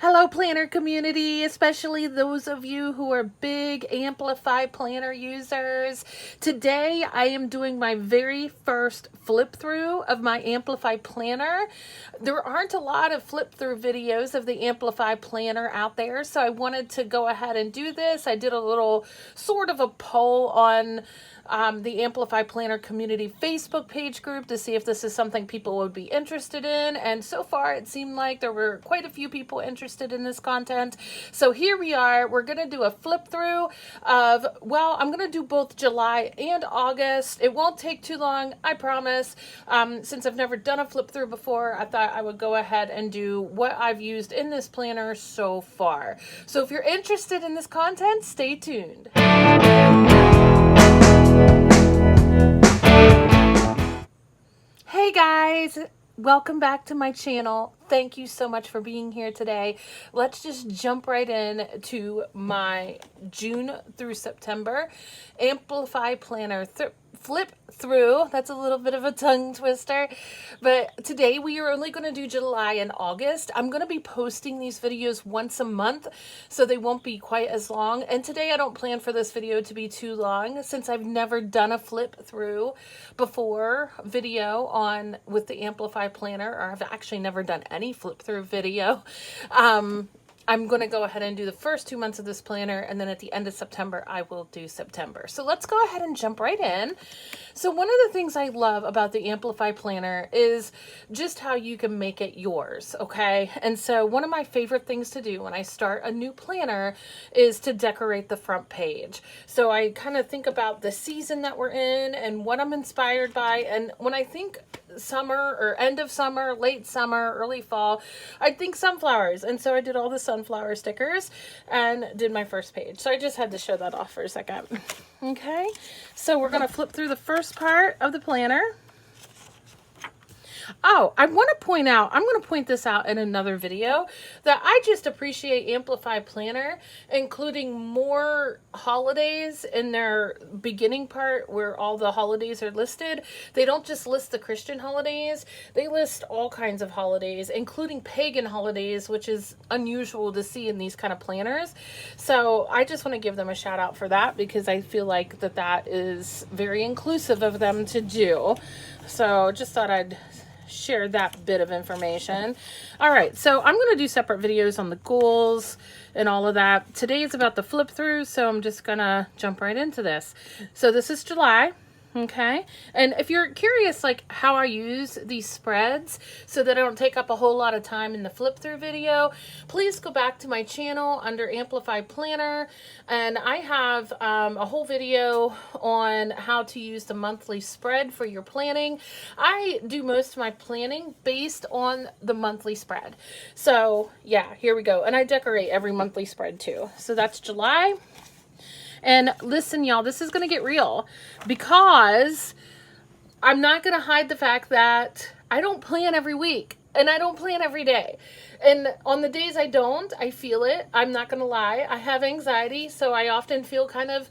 Hello, planner community, especially those of you who are big Amplify planner users. Today, I am doing my very first flip through of my Amplify planner. There aren't a lot of flip through videos of the Amplify planner out there, so I wanted to go ahead and do this. I did a little sort of a poll on the Amplify Planner Community Facebook page group to see if this is something people would be interested in. And so far, it seemed like there were quite a few people interested in this content. So here we are. We're going to do a flip through of, well, I'm going to do both July and August. It won't take too long, I promise. Since I've never done a flip through before, I thought I would go ahead and do what I've used in this planner so far. So if you're interested in this content, stay tuned. Hey guys, welcome back to my channel. Thank you so much for being here today. Let's just jump right in to my June through September Amplify Planner flip through. That's a little bit of a tongue twister, but today we are only going to do July and August. I'm going to be posting these videos once a month, so they won't be quite as long. And today I don't plan for this video to be too long, since I've never done a flip through before video on with the Amplify Planner, or I've actually never done any flip through video. I'm going to go ahead and do the first 2 months of this planner, and then at the end of September, I will do September. So let's go ahead and jump right in. So one of the things I love about the Amplify Planner is just how you can make it yours, okay? And so one of my favorite things to do when I start a new planner is to decorate the front page. So I kind of think about the season that we're in and what I'm inspired by, and when I think summer or end of summer, late summer, early fall, I think sunflowers. And so I did all the sunflower stickers and did my first page. So I just had to show that off for a second. Okay, so we're going to flip through the first part of the planner. Oh, I want to point out, I'm going to point this out in another video, that I just appreciate Amplify Planner including more holidays in their beginning part where all the holidays are listed. They don't just list the Christian holidays, they list all kinds of holidays, including pagan holidays, which is unusual to see in these kind of planners. So I just want to give them a shout out for that, because I feel like that is very inclusive of them to do. So just thought I'd share that bit of information. All right, so I'm going to do separate videos on the goals and all of that. Today is about the flip through, so I'm just going to jump right into this. So this is July. Okay, and if you're curious like how I use these spreads so that I don't take up a whole lot of time in the flip through video, please go back to my channel under Amplify Planner, and I have a whole video on how to use the monthly spread for your planning. I do most of my planning based on the monthly spread. So yeah, here we go. And I decorate every monthly spread too. So that's July. And listen, y'all, this is going to get real, because I'm not going to hide the fact that I don't plan every week and I don't plan every day. And on the days I don't, I feel it. I'm not going to lie. I have anxiety, so I often feel kind of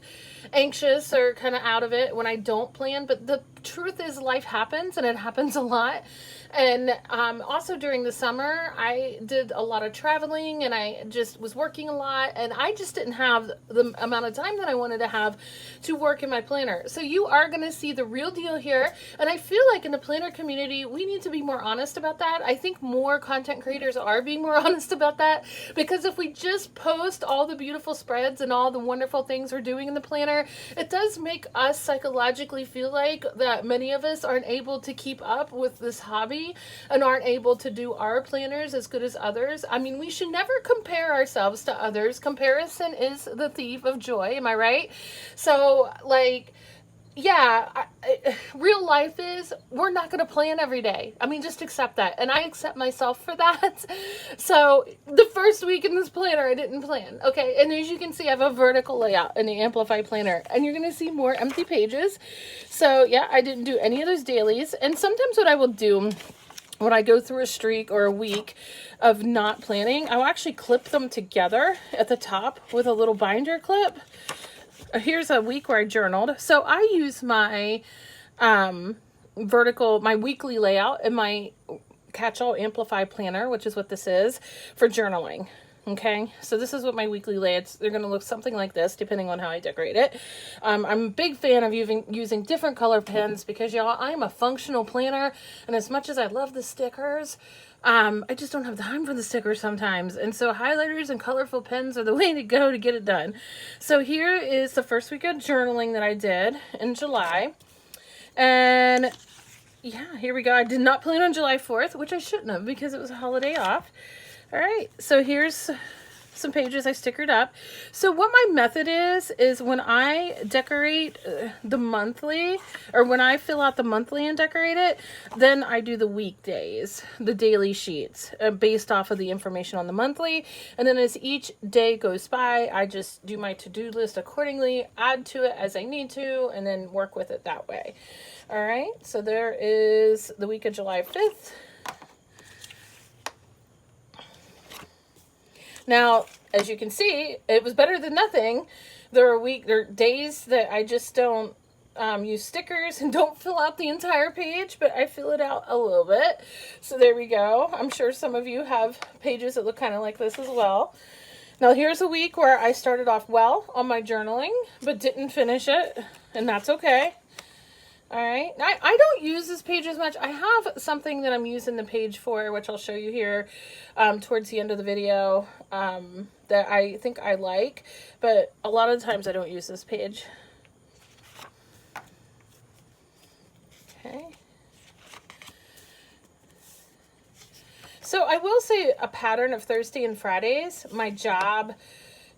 anxious or kind of out of it when I don't plan. But the truth is, life happens, and it happens a lot. And also during the summer, I did a lot of traveling, and I just was working a lot, and I just didn't have the amount of time that I wanted to have to work in my planner. So you are going to see the real deal here. And I feel like in the planner community, we need to be more honest about that. I think more content creators are being more honest about that, because if we just post all the beautiful spreads and all the wonderful things we're doing in the planner, it does make us psychologically feel like that many of us aren't able to keep up with this hobby and aren't able to do our planners as good as others. I mean, we should never compare ourselves to others. Comparison is the thief of joy. Am I right? So like, yeah, real life is, we're not going to plan every day. I mean, just accept that. And I accept myself for that. So the first week in this planner, I didn't plan. Okay. And as you can see, I have a vertical layout in the Amplify Planner, and you're going to see more empty pages. So yeah, I didn't do any of those dailies. And sometimes what I will do when I go through a streak or a week of not planning, I'll actually clip them together at the top with a little binder clip. Here's a week where I journaled. So I use my my weekly layout and my catch-all Amplify planner, which is what this is, for journaling. Okay, so this is what my weekly layouts, they're going to look something like this, depending on how I decorate it. I'm a big fan of using different color pens because, y'all, I'm a functional planner, and as much as I love the stickers, I just don't have time for the stickers sometimes. And so highlighters and colorful pens are the way to go to get it done. So here is the first week of journaling that I did in July. And yeah, here we go. I did not plan on July 4th, which I shouldn't have because it was a holiday off. All right, so here's some pages I stickered up. So what my method is when I decorate the monthly, or when I fill out the monthly and decorate it, then I do the weekdays, the daily sheets, based off of the information on the monthly. And then as each day goes by, I just do my to-do list accordingly, add to it as I need to, and then work with it that way. All right, so there is the week of July 5th. Now, as you can see, it was better than nothing. There are days that I just don't use stickers and don't fill out the entire page, but I fill it out a little bit. So there we go. I'm sure some of you have pages that look kind of like this as well. Now, here's a week where I started off well on my journaling, but didn't finish it, and that's okay. All right, I don't use this page as much. I have something that I'm using the page for, which I'll show you here towards the end of the video, that I think I like, but a lot of times I don't use this page. Okay. So I will say a pattern of Thursday and Fridays. My job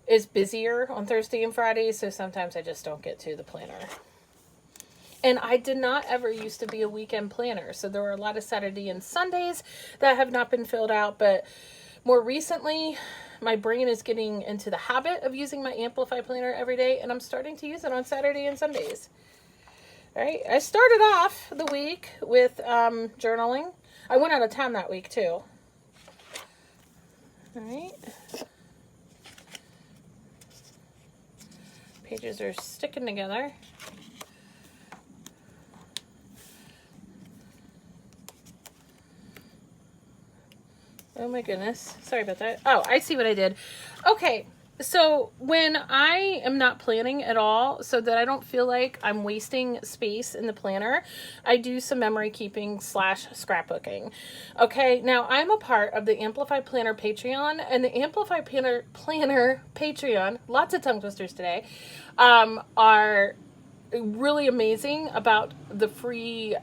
is busier on Thursday and Fridays, so sometimes I just don't get to the planner. And I did not ever used to be a weekend planner. So there were a lot of Saturday and Sundays that have not been filled out. But more recently, my brain is getting into the habit of using my Amplify planner every day. And I'm starting to use it on Saturday and Sundays. All right. I started off the week with journaling. I went out of town that week too. All right. Pages are sticking together. Oh my goodness. Sorry about that. Oh, I see what I did. Okay. So when I am not planning at all, so that I don't feel like I'm wasting space in the planner, I do some memory keeping / scrapbooking. Okay. Now I'm a part of the Amplify Planner Patreon, and the Amplify Planner Patreon, lots of tongue twisters today, are really amazing about the free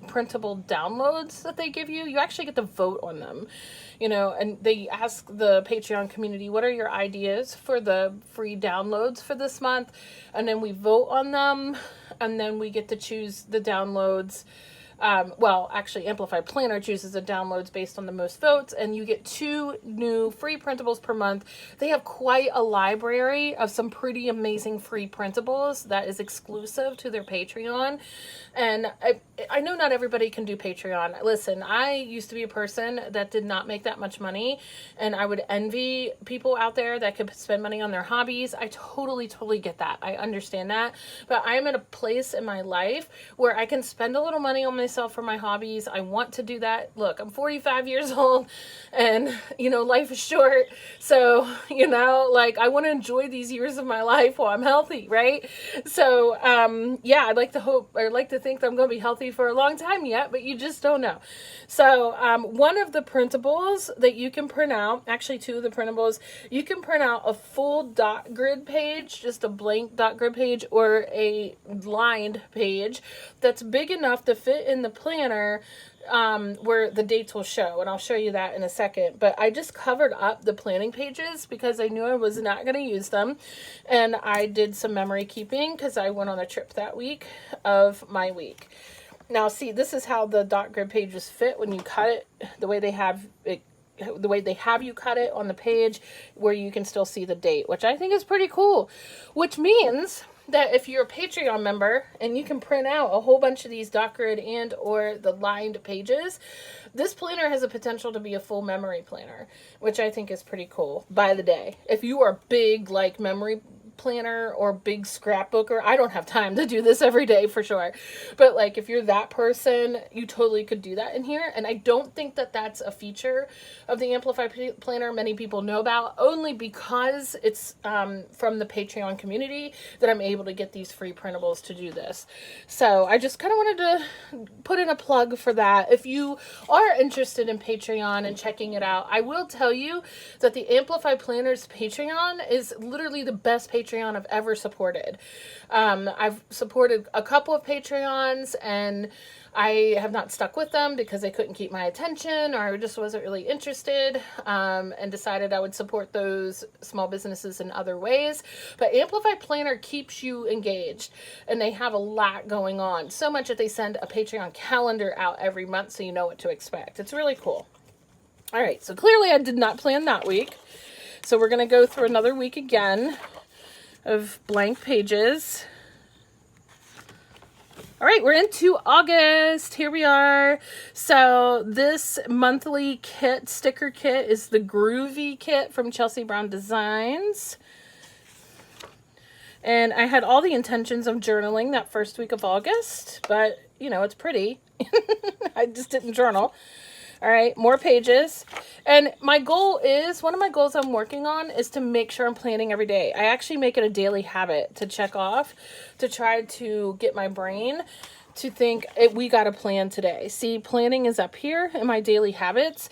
printable downloads that they give you. You actually get to vote on them, you know, and they ask the Patreon community, what are your ideas for the free downloads for this month? And then we vote on them, and then we get to choose the downloads. Well, actually, Amplify Planner chooses the downloads based on the most votes, and you get 2 new free printables per month. They have quite a library of some pretty amazing free printables that is exclusive to their Patreon. And I know not everybody can do Patreon. Listen, I used to be a person that did not make that much money, and I would envy people out there that could spend money on their hobbies. I totally get that. I understand that. But I am at a place in my life where I can spend a little money on myself for my hobbies. I want to do that. Look, I'm 45 years old, and, you know, life is short. So, you know, like, I want to enjoy these years of my life while I'm healthy, right? So, yeah, I'd like to think that I'm going to be healthy for a long time yet, but you just don't know. So, one of the printables that you can print out, actually 2 of the printables, you can print out a full dot grid page, just a blank dot grid page, or a lined page that's big enough to fit in the planner, where the dates will show, and I'll show you that in a second. But I just covered up the planning pages because I knew I was not going to use them, and I did some memory keeping because I went on a trip that week of my week. Now, see, this is how the dot grid pages fit when you cut it, the way they have it, the way they have you cut it on the page, where you can still see the date, which I think is pretty cool. Which means that if you're a Patreon member and you can print out a whole bunch of these dot grid and or the lined pages, this planner has a potential to be a full memory planner, which I think is pretty cool by the day. If you are big, like, memory planner or big scrapbooker, I don't have time to do this every day for sure. But like if you're that person, you totally could do that in here. And I don't think that that's a feature of the Amplify planner many people know about, only because it's from the Patreon community that I'm able to get these free printables to do this. So I just kind of wanted to put in a plug for that. If you are interested in Patreon and checking it out, I will tell you that the Amplify Planners Patreon is literally the best Patreon I've ever supported. I've supported a couple of Patreons and I have not stuck with them because they couldn't keep my attention, or I just wasn't really interested, and decided I would support those small businesses in other ways. But Amplify Planner keeps you engaged, and they have a lot going on. So much that they send a Patreon calendar out every month so you know what to expect. It's really cool. All right, so clearly I did not plan that week. So we're going to go through another week again of blank pages. All right, we're into August. Here we are. So this monthly kit, sticker kit, is the Groovy kit from Chelsea Brown Designs. And I had all the intentions of journaling that first week of August, but, you know, it's pretty. I just didn't journal. All right, more pages. And my goal is, one of my goals I'm working on is to make sure I'm planning every day. I actually make it a daily habit to check off, to try to get my brain to think, we got to plan today. See, planning is up here in my daily habits.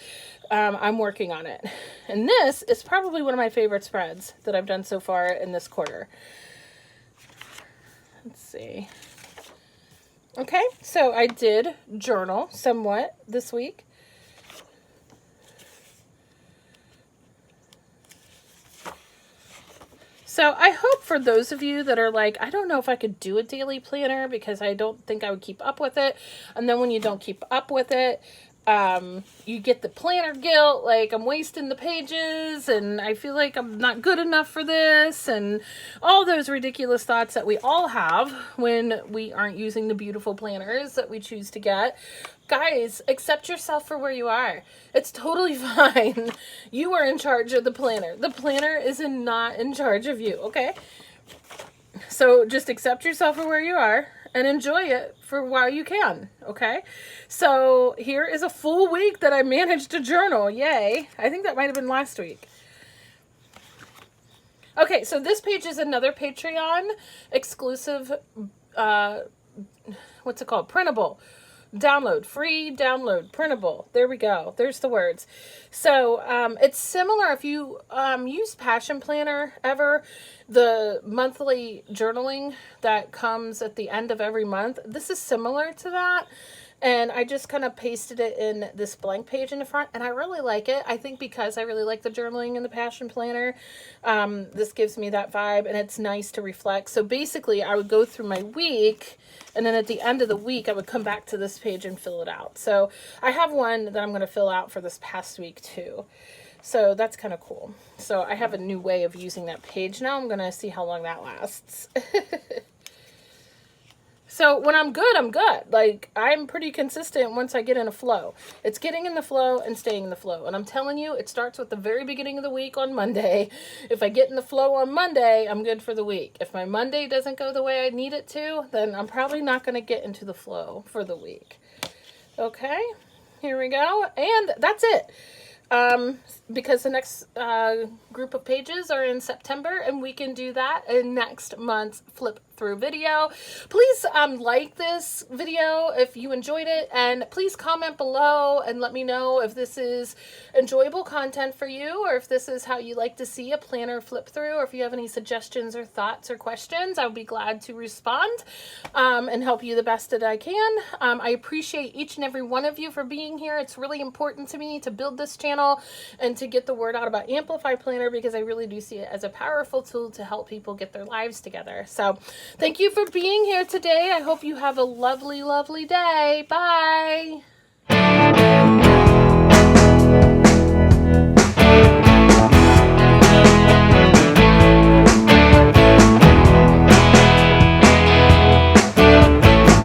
I'm working on it. And this is probably one of my favorite spreads that I've done so far in this quarter. Let's see. Okay, so I did journal somewhat this week. So I hope for those of you that are like, I don't know if I could do a daily planner because I don't think I would keep up with it. And then when you don't keep up with it, you get the planner guilt, like I'm wasting the pages and I feel like I'm not good enough for this, and all those ridiculous thoughts that we all have when we aren't using the beautiful planners that we choose to get. Guys, accept yourself for where you are. It's totally fine. You are in charge of the planner. The planner is not in charge of you, okay? So just accept yourself for where you are and enjoy it for while you can, okay? So here is a full week that I managed to journal. Yay. I think that might have been last week. Okay, so this page is another Patreon exclusive, what's it called? Printable. Download, free download, printable. There we go. There's the words. So it's similar if you use Passion Planner ever, the monthly journaling that comes at the end of every month. This is similar to that. And I just kind of pasted it in this blank page in the front, and I really like it. I think because I really like the journaling in the Passion Planner, this gives me that vibe, and it's nice to reflect. So basically, I would go through my week, and then at the end of the week, I would come back to this page and fill it out. So I have one that I'm going to fill out for this past week too. So that's kind of cool. So I have a new way of using that page now. I'm going to see how long that lasts. So when I'm good, I'm good. Like, I'm pretty consistent once I get in a flow. It's getting in the flow and staying in the flow. And I'm telling you, it starts with the very beginning of the week on Monday. If I get in the flow on Monday, I'm good for the week. If my Monday doesn't go the way I need it to, then I'm probably not going to get into the flow for the week. Okay, here we go. And that's it. Because the next group of pages are in September, and we can do that in next month's Flip-Thru video. Please like this video if you enjoyed it, and please comment below and let me know if this is enjoyable content for you, or if this is how you like to see a planner flip through, or if you have any suggestions or thoughts or questions. I would be glad to respond and help you the best that I can. I appreciate each and every one of you for being here. It's really important to me to build this channel and to get the word out about Amplify Planner, because I really do see it as a powerful tool to help people get their lives together. So thank you for being here today. I hope you have a lovely, lovely day. Bye.